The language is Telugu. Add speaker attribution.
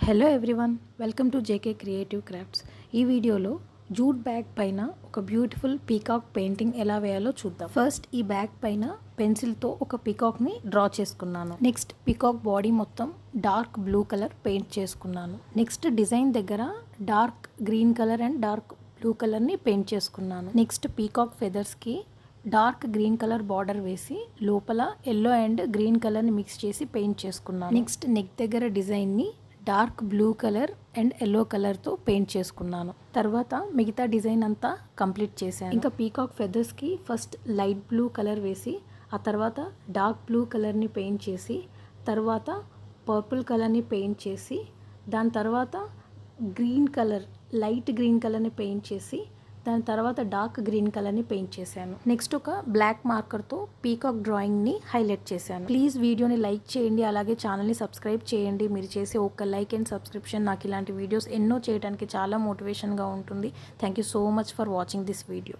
Speaker 1: Hello everyone, welcome to JK creative crafts. ఈ వీడియోలో జూట్ బ్యాగ్ పైన ఒక బ్యూటిఫుల్ పీకాక్ పెయింటింగ్ ఎలా వేయాలో చూద్దాం. ఫస్ట్ ఈ బ్యాగ్ పైన పెన్సిల్తో ఒక పీకాక్ని డ్రా చేసుకున్నాను. నెక్స్ట్ పీకాక్ బాడీ మొత్తం డార్క్ బ్లూ కలర్ పెయింట్ చేసుకున్నాను. నెక్స్ట్ డిజైన్ దగ్గర dark green colour and dark blue కలర్ని పెయింట్ చేసుకున్నాను. నెక్స్ట్ పీకాక్ ఫెదర్స్కి డార్క్ గ్రీన్ కలర్ బార్డర్ వేసి లోపల ఎల్లో అండ్ గ్రీన్ కలర్ని మిక్స్ చేసి పెయింట్ చేసుకున్నాను. నెక్స్ట్ నెక్ దగ్గర డిజైన్ని dark blue colour and yellow కలర్తో పెయింట్ చేసుకున్నాను. తర్వాత మిగతా డిజైన్ అంతా కంప్లీట్ చేశాను. ఇంకా పీకాక్ ఫెదర్స్కి ఫస్ట్ లైట్ బ్లూ కలర్ వేసి ఆ తర్వాత డార్క్ బ్లూ కలర్ని పెయింట్ చేసి తర్వాత పర్పుల్ కలర్ని పెయింట్ చేసి దాని తర్వాత గ్రీన్ కలర్ లైట్ గ్రీన్ కలర్ని పెయింట్ చేసి దాని తర్వాత డార్క్ గ్రీన్ కలర్ని పెయింట్ చేశాను. నెక్స్ట్ ఒక బ్లాక్ మార్కర్తో పీకాక్ డ్రాయింగ్ని హైలైట్ చేశాను. ప్లీజ్ వీడియోని లైక్ చేయండి, అలాగే ఛానల్ని సబ్స్క్రైబ్ చేయండి. మీరు చేసే ఒక లైక్ అండ్ సబ్స్క్రిప్షన్ నాకు ఇలాంటి వీడియోస్ ఎన్నో చేయడానికి చాలా మోటివేషన్గా ఉంటుంది. Thank you so much for watching this video.